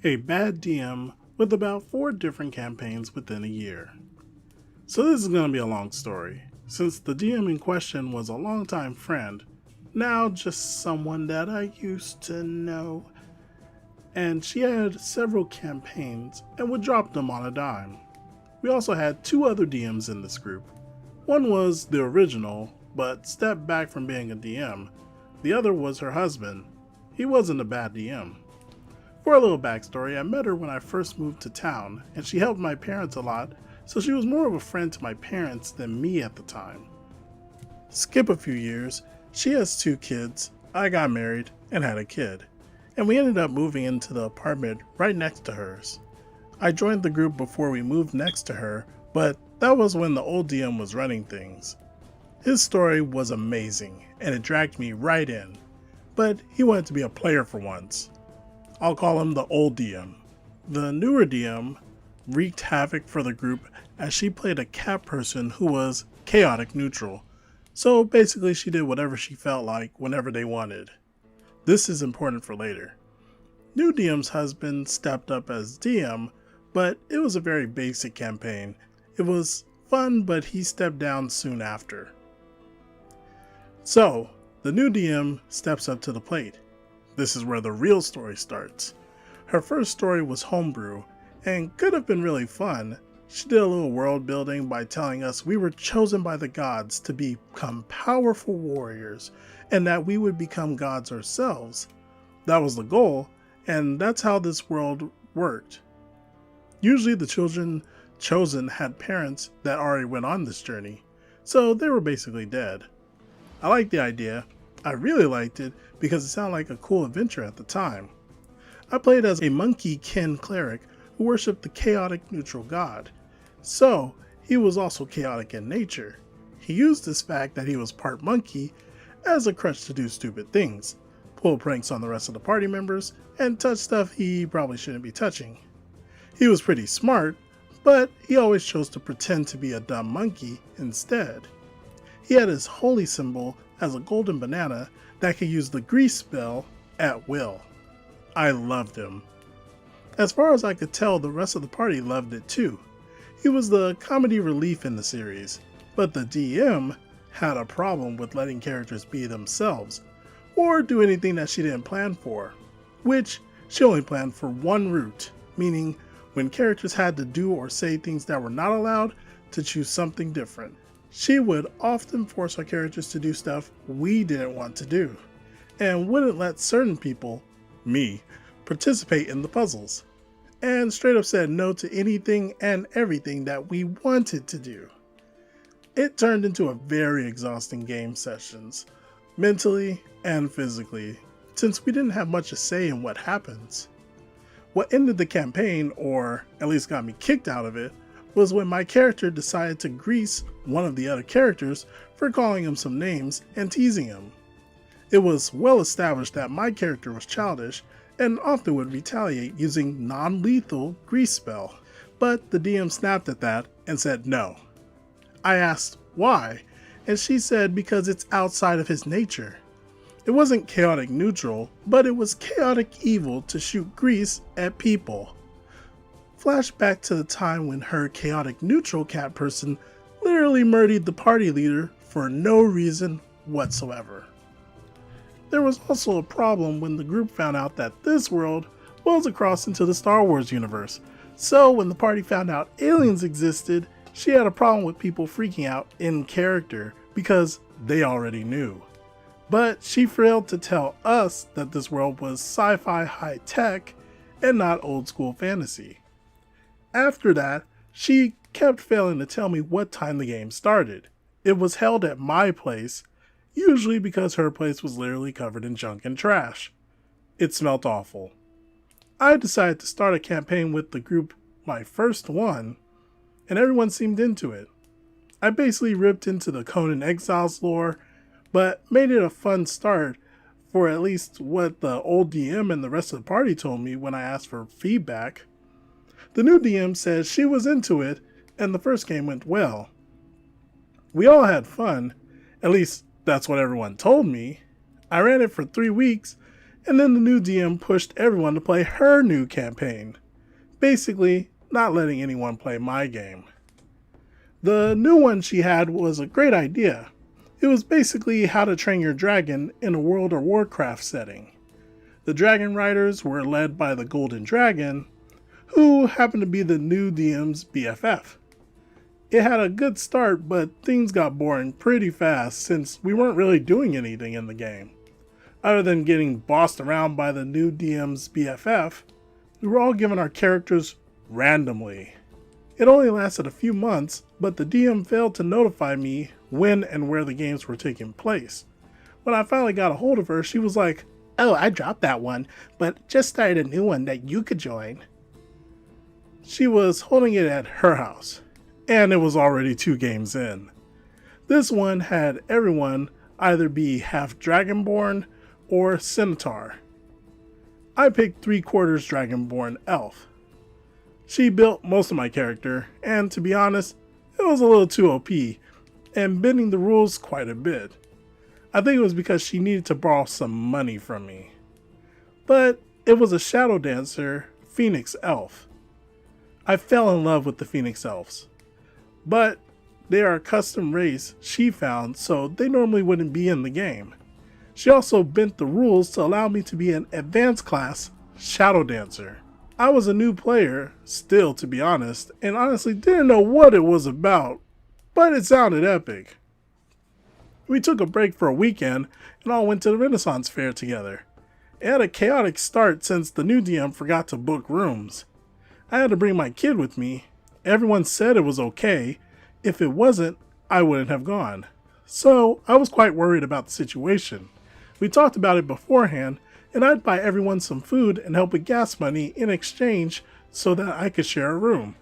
A bad DM with about 4 different campaigns within a year. So this is going to be a long story, since the DM in question was a longtime friend, now just someone that I used to know, and she had several campaigns and would drop them on a dime. We also had 2 other DMs in this group. One was the original, but stepped back from being a DM. The other was her husband. He wasn't a bad DM. For a little backstory, I met her when I first moved to town, and she helped my parents a lot, so she was more of a friend to my parents than me at the time. Skip a few years, she has 2 kids, I got married, and had a kid, and we ended up moving into the apartment right next to hers. I joined the group before we moved next to her, but that was when the old DM was running things. His story was amazing, and it dragged me right in, but he wanted to be a player for once. I'll call him the old DM. The newer DM wreaked havoc for the group as she played a cat person who was chaotic neutral. So basically she did whatever she felt like whenever they wanted. This is important for later. New DM's husband stepped up as DM, but it was a very basic campaign. It was fun, but he stepped down soon after. So, the new DM steps up to the plate. This is where the real story starts. Her first story was homebrew, and could have been really fun. She did a little world building by telling us we were chosen by the gods to become powerful warriors, and that we would become gods ourselves. That was the goal, and that's how this world worked. Usually the children chosen had parents that already went on this journey, so they were basically dead. I liked the idea. I really liked it because it sounded like a cool adventure at the time. I played as a monkey-kin cleric who worshipped the chaotic neutral god, so he was also chaotic in nature. He used this fact that he was part monkey as a crutch to do stupid things, pull pranks on the rest of the party members, and touch stuff he probably shouldn't be touching. He was pretty smart, but he always chose to pretend to be a dumb monkey instead. He had his holy symbol as a golden banana that could use the grease spell at will. I loved him. As far as I could tell, the rest of the party loved it too. He was the comedy relief in the series, but the DM had a problem with letting characters be themselves, or do anything that she didn't plan for, which she only planned for one route, meaning when characters had to do or say things that were not allowed, to choose something different. She would often force our characters to do stuff we didn't want to do, and wouldn't let certain people, me, participate in the puzzles, and straight up said no to anything and everything that we wanted to do. It turned into a very exhausting game sessions, mentally and physically, since we didn't have much to say in what happens. What ended the campaign, or at least got me kicked out of it, was when my character decided to grease one of the other characters for calling him some names and teasing him. It was well established that my character was childish and often would retaliate using non-lethal grease spell, but the DM snapped at that and said no. I asked why, and she said because it's outside of his nature. It wasn't chaotic neutral, but it was chaotic evil to shoot grease at people. Flashback to the time when her chaotic neutral cat person literally murdered the party leader for no reason whatsoever. There was also a problem when the group found out that this world was across into the Star Wars universe, so when the party found out aliens existed, she had a problem with people freaking out in character because they already knew. But she failed to tell us that this world was sci-fi high-tech and not old-school fantasy. After that, she kept failing to tell me what time the game started. It was held at my place, usually because her place was literally covered in junk and trash. It smelt awful. I decided to start a campaign with the group, my first one, and everyone seemed into it. I basically ripped into the Conan Exiles lore, but made it a fun start for at least what the old DM and the rest of the party told me when I asked for feedback. The new DM said she was into it, and the first game went well. We all had fun, at least that's what everyone told me. I ran it for 3 weeks, and then the new DM pushed everyone to play her new campaign, basically not letting anyone play my game. The new one she had was a great idea. It was basically how to train your dragon in a World of Warcraft setting. The dragon riders were led by the Golden Dragon, who happened to be the new DM's BFF. It had a good start, but things got boring pretty fast since we weren't really doing anything in the game. Other than getting bossed around by the new DM's BFF, we were all given our characters randomly. It only lasted a few months, but the DM failed to notify me when and where the games were taking place. When I finally got a hold of her, she was like, "Oh, I dropped that one, but just started a new one that you could join." She was holding it at her house, and it was already 2 games in. This one had everyone either be half Dragonborn or Centaur. I picked 3/4 Dragonborn Elf. She built most of my character, and to be honest, it was a little too OP, and bending the rules quite a bit. I think it was because she needed to borrow some money from me. But it was a Shadow Dancer Phoenix Elf. I fell in love with the Phoenix Elves, but they are a custom race she found, so they normally wouldn't be in the game. She also bent the rules to allow me to be an advanced class Shadow Dancer. I was a new player, still to be honest, and honestly didn't know what it was about, but it sounded epic. We took a break for a weekend and all went to the Renaissance Fair together. It had a chaotic start since the new DM forgot to book rooms. I had to bring my kid with me. Everyone said it was okay. If it wasn't, I wouldn't have gone. So I was quite worried about the situation. We talked about it beforehand, and I'd buy everyone some food and help with gas money in exchange so that I could share a room.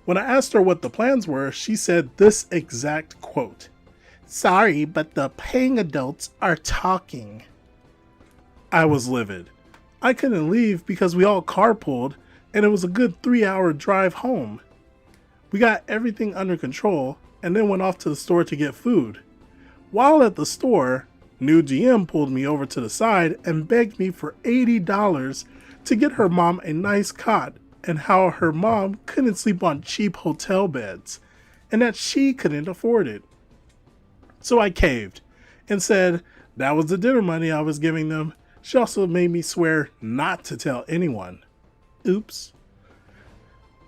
When I asked her what the plans were, she said this exact quote, "Sorry, but the paying adults are talking." I was livid. I couldn't leave because we all carpooled, and it was a good 3-hour drive home. We got everything under control and then went off to the store to get food. While at the store, new DM pulled me over to the side and begged me for $80 to get her mom a nice cot, and how her mom couldn't sleep on cheap hotel beds and that she couldn't afford it. So I caved and said that was the dinner money I was giving them. She also made me swear not to tell anyone. Oops.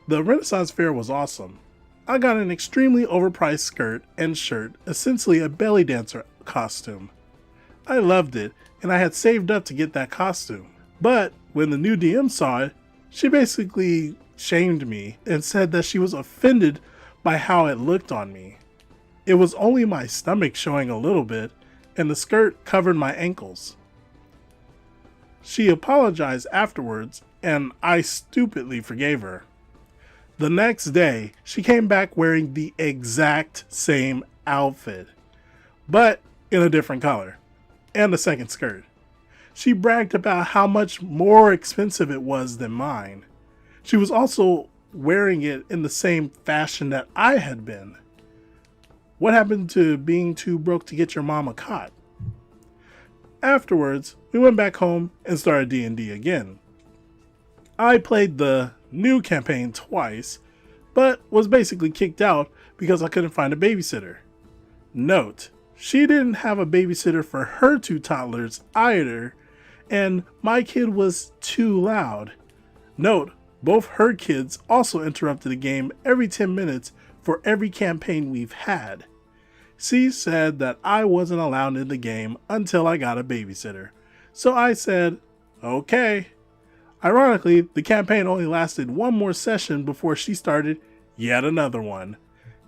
The Renaissance Fair was awesome. I got an extremely overpriced skirt and shirt, essentially a belly dancer costume. I loved it, and I had saved up to get that costume. But when the new DM saw it, she basically shamed me and said that she was offended by how it looked on me. It was only my stomach showing a little bit, and the skirt covered my ankles. She apologized afterwards, and I stupidly forgave her. The next day, she came back wearing the exact same outfit, but in a different color, and a second skirt. She bragged about how much more expensive it was than mine. She was also wearing it in the same fashion that I had been. What happened to being too broke to get your mom a cot? Afterwards, we went back home and started D&D again. I played the new campaign twice, but was basically kicked out because I couldn't find a babysitter. Note, she didn't have a babysitter for her 2 toddlers either, and my kid was too loud. Note, both her kids also interrupted the game every 10 minutes for every campaign we've had. She said that I wasn't allowed in the game until I got a babysitter, so I said, okay. Ironically, the campaign only lasted 1 more session before she started yet another one,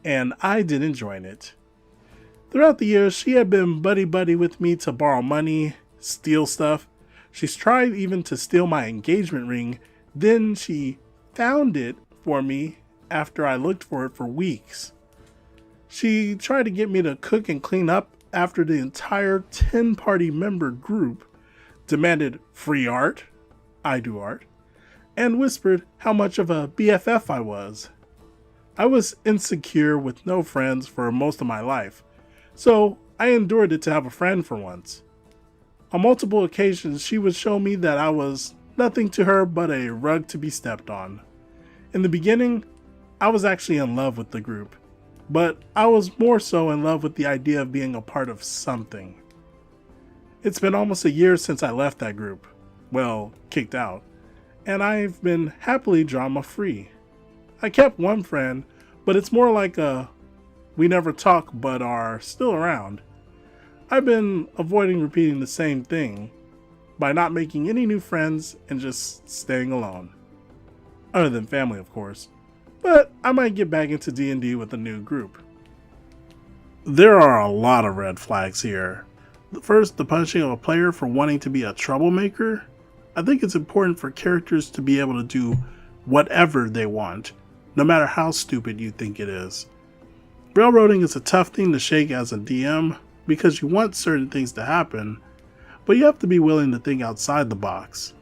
and I didn't join it. Throughout the years, she had been buddy-buddy with me to borrow money, steal stuff. She's tried even to steal my engagement ring, then she found it for me after I looked for it for weeks. She tried to get me to cook and clean up after the entire 10-party member group demanded free art, I do art, and whispered how much of a BFF I was. I was insecure with no friends for most of my life, so I endured it to have a friend for once. On multiple occasions, she would show me that I was nothing to her but a rug to be stepped on. In the beginning, I was actually in love with the group, but I was more so in love with the idea of being a part of something. It's been almost a year since I left that group, well, kicked out, and I've been happily drama free. I kept one friend, but it's more like a we never talk but are still around. I've been avoiding repeating the same thing by not making any new friends and just staying alone. Other than family, of course. But I might get back into D&D with a new group. There are a lot of red flags here. First, the punishing of a player for wanting to be a troublemaker. I think it's important for characters to be able to do whatever they want, no matter how stupid you think it is. Railroading is a tough thing to shake as a DM because you want certain things to happen, but you have to be willing to think outside the box.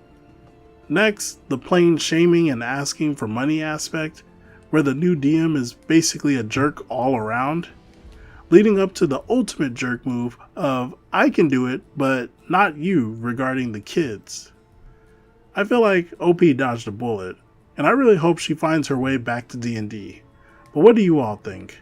Next, the plain shaming and asking for money aspect, where the new DM is basically a jerk all around, leading up to the ultimate jerk move of I can do it, but not you regarding the kids. I feel like OP dodged a bullet, and I really hope she finds her way back to D&D. But what do you all think?